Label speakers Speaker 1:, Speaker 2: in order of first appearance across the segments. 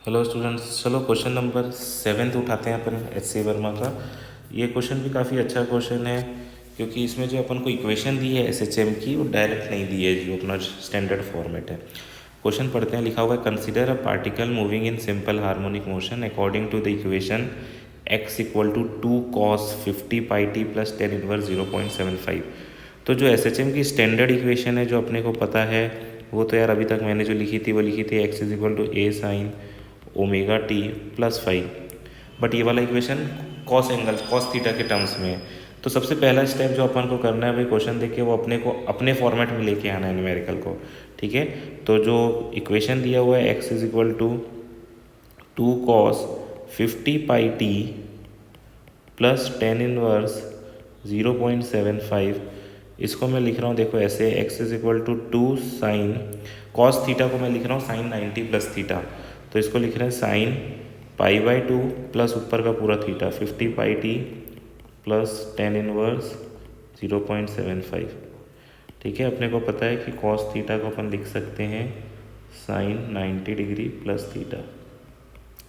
Speaker 1: Hello students, चलो question number 7 उठाते हैं अपन एच सी वर्मा का। ये क्वेश्चन भी काफ़ी अच्छा क्वेश्चन है क्योंकि इसमें जो अपन को इक्वेशन दी है एस एच एम की वो डायरेक्ट नहीं दी है, जो अपना स्टैंडर्ड फॉर्मेट है। क्वेश्चन पढ़ते हैं। लिखा हुआ है, consider a particle moving in simple harmonic motion according to the equation x equal to 2 cos 50 pi T plus 10 inverse 0.75। तो जो एस एच एम की स्टैंडर्ड इक्वेशन है जो अपने को पता है वो तो यार अभी तक मैंने जो लिखी थी वो लिखी थी x is equal to a sine omega t plus five. But ये वाला equation cos angle cos theta के टर्म्स में है। तो सबसे पहला स्टेप जो अपन को करना है भाई, क्वेश्चन देख के वो अपने को अपने फॉर्मेट में लेके आना है न्यूमेरिकल को। ठीक है, तो जो इक्वेशन दिया हुआ है x is equal to 2 cos 50 pi T plus 10 inverse 0.75, इसको मैं लिख रहा हूँ देखो ऐसे, x is equal to 2 sine cos theta को मैं लिख रहा हूँ साइन 90 प्लस थीटा, तो इसको लिख रहे हैं साइन पाई बाई 2 प्लस ऊपर का पूरा theta 50 pi T plus 10 inverse 0.75। ठीक है, अपने को पता है कि कॉस थीटा को अपन लिख सकते हैं साइन 90 डिग्री प्लस थीटा।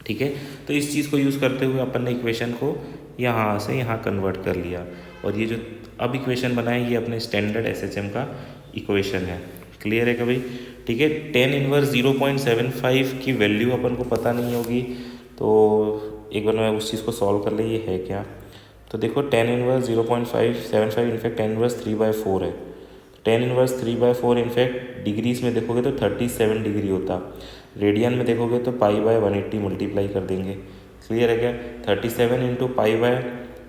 Speaker 1: ठीक है, तो इस चीज़ को यूज़ करते हुए अपन ने इक्वेशन को यहाँ से यहाँ कन्वर्ट कर लिया, और ये जो अब इक्वेशन बना है ये अपने स्टैंडर्ड एसएचएम का इक्वेशन है। क्लियर है क्या भाई? ठीक है, 10 इनवर्स 0.75 की वैल्यू अपन को पता नहीं होगी, तो एक बार मैं उस चीज़ को सॉल्व कर ले, ये है क्या। तो देखो 10 इनवर्स 0.575 इनफैक्ट 10 इनवर्स 3/4 है। 10 इनवर्स 3/4 इनफैक्ट डिग्रीज में देखोगे तो 37 डिग्री होता, रेडियन में देखोगे तो पाई बाय 180 मल्टीप्लाई कर देंगे। क्लियर है क्या? 37 इंटू पाई बाय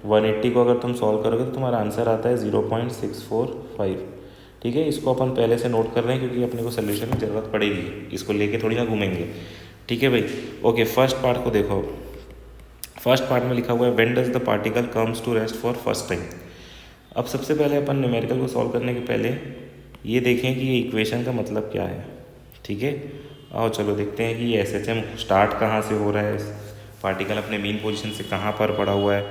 Speaker 1: 180 को अगर तुम सॉल्व करोगे तो तुम्हारा आंसर आता है 0.645। ठीक है, इसको अपन पहले से नोट कर रहे हैं क्योंकि अपने को सोल्यूशन की ज़रूरत पड़ेगी, इसको लेके थोड़ी ना घूमेंगे। ठीक है भाई, ओके। फर्स्ट पार्ट को देखो, फर्स्ट पार्ट में लिखा हुआ है when does the particle comes to rest for first time. अब सबसे पहले अपन न्यूमेरिकल को सॉल्व करने के पहले ये देखें कि ये इक्वेशन का मतलब क्या है। ठीक है, आओ चलो देखते हैं कि ये एस एच एम स्टार्ट कहाँ से हो रहा है, पार्टिकल अपने मेन पोजीशन से कहाँ पर पड़ा हुआ है।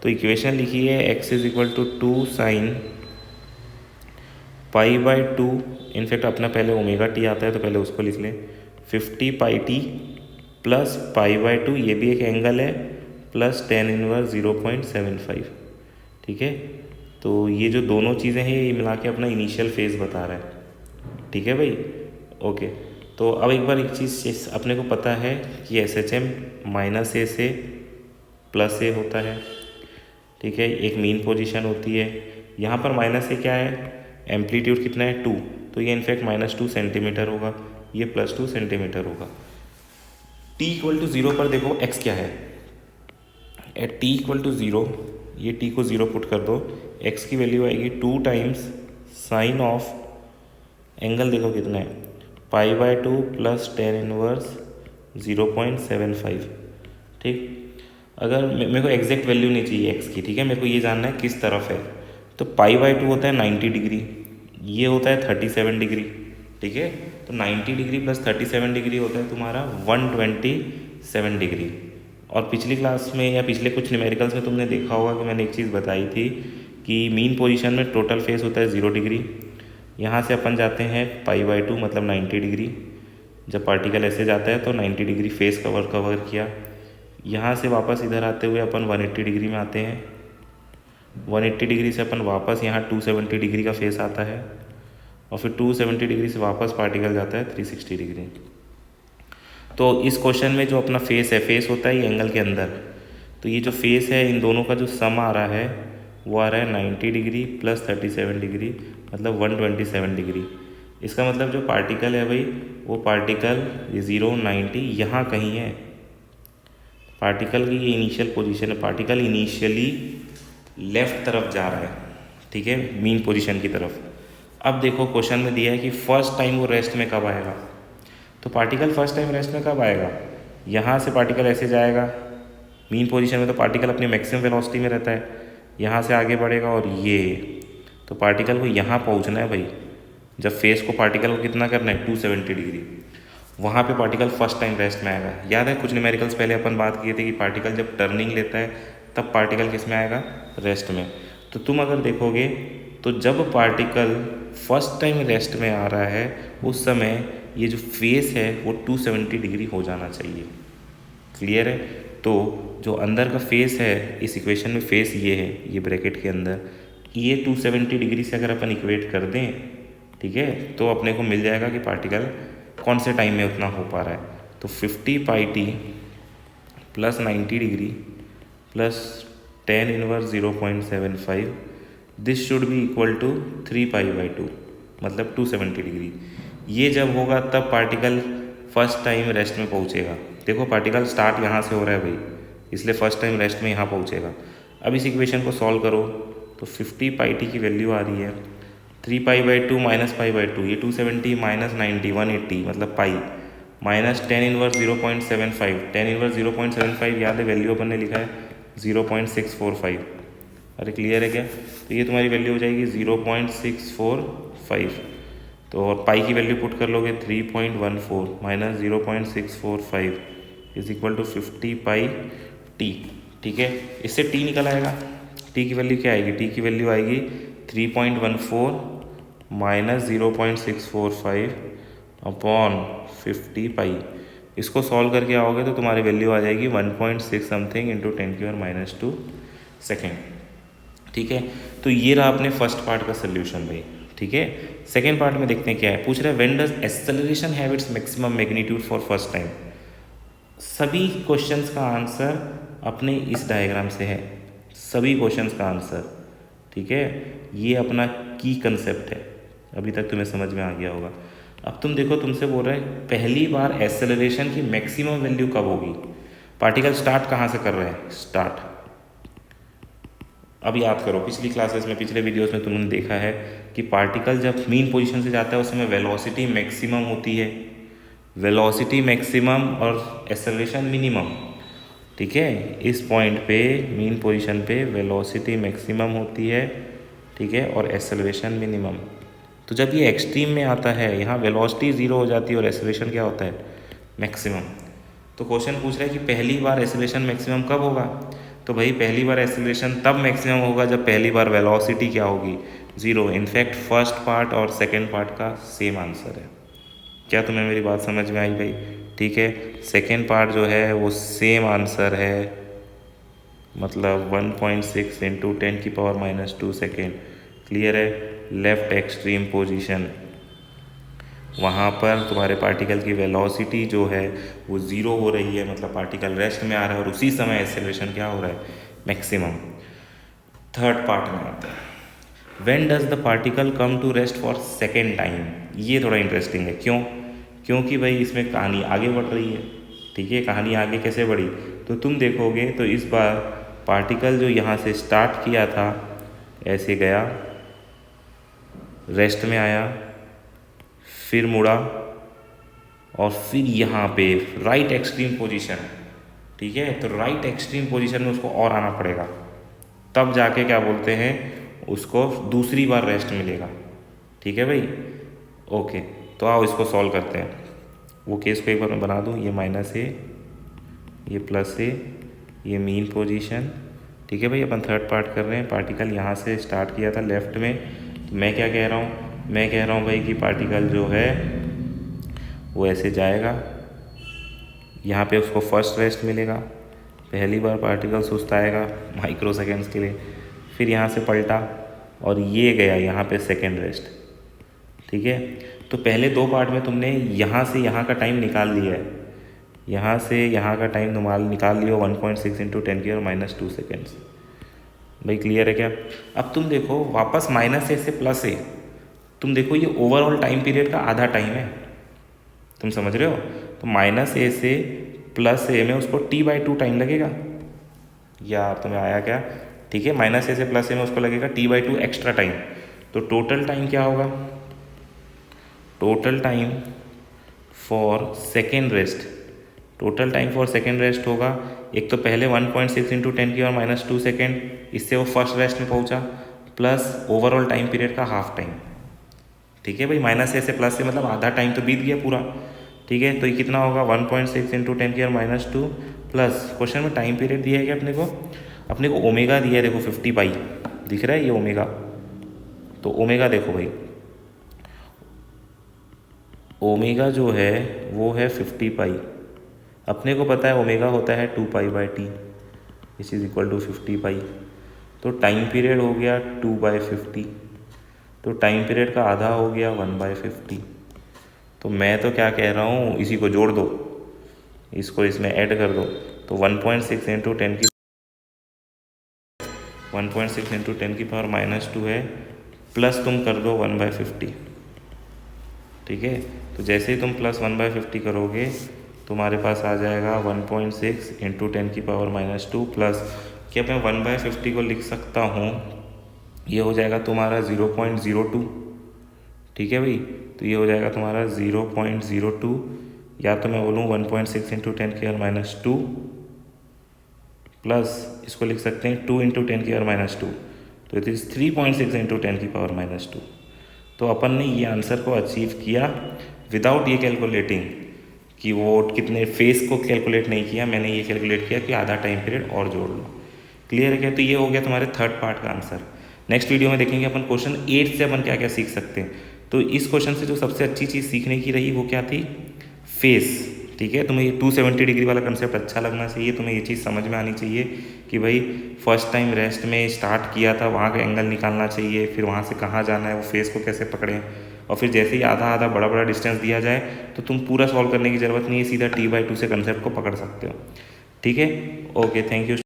Speaker 1: तो इक्वेशन लिखी है x is equal to 2 sine pi by 2, in fact अपना पहले ओमेगा टी आता है तो पहले उसको लिख लें, 50 pi T plus pi by 2, ये भी एक एंगल है, प्लस 10 इनवर्स 0.75। ठीक है, तो ये जो दोनों चीज़ें हैं ये मिला के अपना इनिशियल फेज बता रहा है। ठीक है भाई, ओके। तो अब एक बार एक चीज़ अपने को पता है कि एस एच एम माइनस ए से प्लस ए होता है। ठीक है, एक मीन पोजीशन होती है, यहाँ पर माइनस ए क्या है, एम्पलीट्यूड कितना है 2, तो ये इनफैक्ट -2 सेंटीमीटर होगा, ये +2 सेंटीमीटर होगा। t इक्वल टू 0 पर देखो x क्या है, एट t इक्वल टू 0, ये t को 0 पुट कर दो, x की वैल्यू आएगी 2 टाइम्स साइन ऑफ एंगल देखो कितना है, पाई बाय 2 प्लस 10 इनवर्स 0.75। ठीक, अगर मेरे को एग्जैक्ट वैल्यू नहीं चाहिए x की, ठीक है, मेरे को ये जानना है किस तरफ है। तो पाई बाय 2 होता है 90 डिग्री, ये होता है 37 डिग्री। ठीक है, तो 90 डिग्री प्लस 37 डिग्री होता है तुम्हारा 127 डिग्री। और पिछली क्लास में या पिछले कुछ न्यूमेरिकल्स में तुमने देखा होगा कि मैंने एक चीज़ बताई थी कि मीन पोजीशन में टोटल फेस होता है 0 डिग्री। यहाँ से अपन जाते हैं पाई बाय 2 मतलब 90 डिग्री, जब पार्टिकल ऐसे जाता है तो 90 डिग्री फेस कवर किया। यहाँ से वापस इधर आते हुए अपन 180 डिग्री में आते हैं, 180 डिग्री से अपन वापस यहाँ 270 डिग्री का फेस आता है, और फिर 270 डिग्री से वापस पार्टिकल जाता है 360 डिग्री। तो इस क्वेश्चन में जो अपना फेस है, फेस होता है ये एंगल के अंदर, तो ये जो फेस है इन दोनों का जो सम आ रहा है वो आ रहा है 90 डिग्री प्लस 37 डिग्री मतलब 127 डिग्री। इसका मतलब जो पार्टिकल है भाई वो पार्टिकल 090 यहाँ कहीं है, पार्टिकल की ये इनिशियल पोजीशन है, पार्टिकल इनिशियली लेफ्ट तरफ जा रहा है। ठीक है, मीन पोजीशन की तरफ। अब देखो क्वेश्चन में दिया है कि फर्स्ट टाइम वो रेस्ट में कब आएगा, तो पार्टिकल फर्स्ट टाइम रेस्ट में कब आएगा, यहाँ से पार्टिकल ऐसे जाएगा, मीन पोजीशन में तो पार्टिकल अपनी मैक्सिमम वेलोसिटी में रहता है, यहाँ से आगे बढ़ेगा और ये, तो पार्टिकल को यहाँ पहुँचना है भाई। जब फेस को पार्टिकल को कितना करना है 270 डिग्री, वहाँ पे पार्टिकल फर्स्ट टाइम रेस्ट में आएगा। याद है कुछ न्यूमेरिकल्स पहले अपन बात किए थे कि पार्टिकल जब टर्निंग लेता है तब पार्टिकल किस में आएगा, रेस्ट में। तो तुम अगर देखोगे तो जब पार्टिकल फर्स्ट टाइम रेस्ट में आ रहा है उस समय ये जो फेस है वो 270 डिग्री हो जाना चाहिए। क्लियर है। तो जो अंदर का फेस है इस इक्वेशन में, फेस ये है, ये ब्रैकेट के अंदर, ये 270 डिग्री से अगर अपन इक्वेट कर दें, ठीक है, तो अपने को मिल जाएगा कि पार्टिकल कौन से टाइम में उतना हो पा रहा है। तो 50 pi T plus 90 degree plus tan inverse 0.75, this should be equal to 3 pi by 2, मतलब 270 डिग्री। ये जब होगा तब पार्टिकल फर्स्ट टाइम रेस्ट में पहुंचेगा। देखो पार्टिकल स्टार्ट यहाँ से हो रहा है भाई, इसलिए फर्स्ट टाइम रेस्ट में यहाँ पहुंचेगा। अब इस इक्वेशन को सॉल्व करो तो 50 पाई टी की वैल्यू आ रही है 3 pi by 2 minus pi by 2, ये 270 माइनस 90 180 मतलब pi, minus tan inverse 0.75, tan inverse 0.75 याद है वैल्यू अपन ने लिखा है 0.645। अरे क्लियर है क्या? तो ये तुम्हारी वैल्यू हो जाएगी 0.645। तो और पाई की वैल्यू पुट कर लोगे 3.14 minus 0.645 is equal to 50 pi t. ठीक है, इससे टी निकल आएगा। टी की वैल्यू क्या आएगी? टी की वैल्यू आएगी 3.14 माइनस 0.645 अपॉन 50 पाई। इसको सॉल्व करके आओगे तो तुम्हारी वैल्यू आ जाएगी 1.6 समथिंग इंटू 10⁻²² सेकेंड। ठीक है, तो ये रहा अपने फर्स्ट पार्ट का सोल्यूशन भाई। ठीक है, सेकेंड पार्ट में देखते हैं क्या है। पूछ रहा है when does acceleration have its maximum magnitude for first time. सभी क्वेश्चंस का आंसर अपने इस डायग्राम से है, सभी क्वेश्चंस का आंसर। ठीक है, ये अपना की कंसेप्ट है, अभी तक तुम्हें समझ में आ गया होगा। अब तुम देखो, तुमसे बोल रहे हैं पहली बार एक्सेलरेशन की मैक्सिमम वैल्यू कब होगी। पार्टिकल स्टार्ट कहाँ से कर रहे हैं? स्टार्ट। अब याद करो पिछली क्लासेस में, पिछले वीडियोस में तुमने देखा है कि पार्टिकल जब मीन पोजीशन से जाता है उस समय वेलोसिटी मैक्सिमम होती है, वेलोसिटी मैक्सिमम और एक्सेलरेशन मिनिमम। ठीक है, इस पॉइंट पे मीन पोजीशन पे वेलोसिटी मैक्सिमम होती है, ठीक है, और एक्सेलरेशन मिनिमम। तो जब ये एक्सट्रीम में आता है, यहाँ वेलोसिटी ज़ीरो हो जाती है और एक्सेलरेशन क्या होता है? मैक्सिमम। तो क्वेश्चन पूछ रहा है कि पहली बार एक्सेलरेशन मैक्सिमम कब होगा। तो भाई पहली बार एक्सेलरेशन तब मैक्सिमम होगा जब पहली बार वेलोसिटी क्या होगी? ज़ीरो। इनफैक्ट फर्स्ट पार्ट और सेकेंड पार्ट का सेम आंसर है। क्या तुम्हें मेरी बात समझ में आई भाई? ठीक है, सेकेंड पार्ट जो है वो सेम आंसर है, मतलब 1.6 इंटू 10⁻² सेकेंड। क्लियर है? लेफ्ट एक्सट्रीम पोजीशन, वहाँ पर तुम्हारे पार्टिकल की वेलोसिटी जो है वो ज़ीरो हो रही है, मतलब पार्टिकल रेस्ट में आ रहा है, और उसी समय एक्सेलरेशन क्या हो रहा है? मैक्सिमम। थर्ड पार्ट में आता है when does the particle come to rest for second time. ये थोड़ा इंटरेस्टिंग है। क्यों? क्योंकि भाई इसमें कहानी आगे बढ़ रही है। ठीक है, कहानी आगे कैसे बढ़ी तो तुम देखोगे तो इस बार पार्टिकल जो यहाँ से स्टार्ट किया था ऐसे गया, रेस्ट में आया, फिर मुड़ा, और फिर यहाँ पे राइट एक्सट्रीम पोजीशन। ठीक है, तो राइट एक्सट्रीम पोजीशन में उसको और आना पड़ेगा, तब जाके क्या बोलते हैं उसको दूसरी बार रेस्ट मिलेगा। ठीक है भाई, ओके। तो आओ इसको सॉल्व करते हैं। वो केस को एक बार मैं बना दूँ, ये माइनस ए, ये प्लस ए, ये मीन पोजीशन। ठीक है भाई, अपन थर्ड पार्ट कर रहे हैं। पार्टिकल यहाँ से स्टार्ट किया था लेफ्ट में, तो मैं क्या कह रहा हूँ? मैं कह रहा हूँ भाई कि पार्टिकल जो है वो ऐसे जाएगा, यहाँ पे उसको फर्स्ट रेस्ट मिलेगा, पहली बार पार्टिकल सुस्ताएगा माइक्रो सेकेंड्स के लिए, फिर यहाँ से पलटा और ये गया यहाँ पे सेकेंड रेस्ट। ठीक है, तो पहले दो पार्ट में तुमने यहाँ से यहाँ का टाइम निकाल लिया है, यहाँ से यहाँ का टाइम निकाल लियो 1.6 इंटू 10⁻² सेकेंड्स। भाई क्लियर है क्या? अब तुम देखो वापस माइनस ए से प्लस ए, तुम देखो ये ओवरऑल टाइम पीरियड का आधा टाइम है, तुम समझ रहे हो? तो माइनस ए से प्लस ए में उसको t/2 टाइम लगेगा, या तुम्हें आया क्या? ठीक है, माइनस ए से प्लस ए में उसको लगेगा t/2 एक्स्ट्रा टाइम। तो टोटल टाइम क्या होगा? Total time for second rest, total time for second rest होगा, एक तो पहले 1.6 इंटू 10⁻² सेकेंड, इससे वो फर्स्ट रेस्ट में पहुंचा, प्लस ओवरऑल टाइम पीरियड का हाफ टाइम। ठीक है भाई, माइनस ए से प्लस से मतलब आधा टाइम तो बीत गया पूरा। ठीक है, तो ये कितना होगा? 1.6 इंटू 10⁻² प्लस क्वेश्चन में टाइम पीरियड दिया है क्या अपने को ओमेगा दिया है, देखो 50 पाई दिख रहा है ये ओमेगा। तो ओमेगा देखो भाई, ओमेगा जो है वो है 50 पाई, अपने को पता है ओमेगा होता है 2π/t which is equal to 50 pi. तो टाइम पीरियड हो गया 2/50, तो टाइम पीरियड का आधा हो गया 1/50। तो मैं तो क्या कह रहा हूँ, इसी को जोड़ दो, इसको इसमें ऐड कर दो, तो 1.6 इंटू 10 की 1.6 इंटू 10 की पावर -2 है, प्लस तुम कर दो 1/50। ठीक है, तो जैसे ही तुम प्लस 1/50 करोगे तुम्हारे पास आ जाएगा 1.6 इंटू 10 की पावर -2 प्लस, क्या मैं 1/50 को लिख सकता हूँ, ये हो जाएगा तुम्हारा 0.02। ठीक है भाई, तो ये हो जाएगा तुम्हारा 0.02, या तो मैं बोलूँ 1.6 इंटू 10 की पावर -2 प्लस इसको लिख सकते हैं 2 इंटू 10 की पावर -2, तो इट इज़ 3.6 इंटू 10 की पावर -2। तो अपन ने ये आंसर को अचीव किया विदाउट ये कैलकुलेटिंग कि वो कितने फेस को कैलकुलेट नहीं किया, मैंने ये कैलकुलेट किया कि आधा टाइम पीरियड और जोड़ लो। क्लियर है क्या? तो ये हो गया तुम्हारे थर्ड पार्ट का आंसर। नेक्स्ट वीडियो में देखेंगे अपन क्वेश्चन 8 से अपन क्या क्या सीख सकते हैं। तो इस क्वेश्चन से जो सबसे अच्छी चीज़ सीखने की रही वो क्या थी, फेस। ठीक है, तुम्हें ये 270 डिग्री वाला कंसेप्ट अच्छा लगना चाहिए, तुम्हें ये चीज़ समझ में आनी चाहिए कि भाई फर्स्ट टाइम रेस्ट में स्टार्ट किया था, वहाँ का एंगल निकालना चाहिए, फिर वहाँ से कहाँ जाना है, वो फेस को कैसे पकड़ें, और फिर जैसे ही आधा आधा बड़ा बड़ा डिस्टेंस दिया जाए तो तुम पूरा सॉल्व करने की ज़रूरत नहीं है, सीधा T/2 से कंसेप्ट को पकड़ सकते हो। ठीक है, ओके, थैंक यू।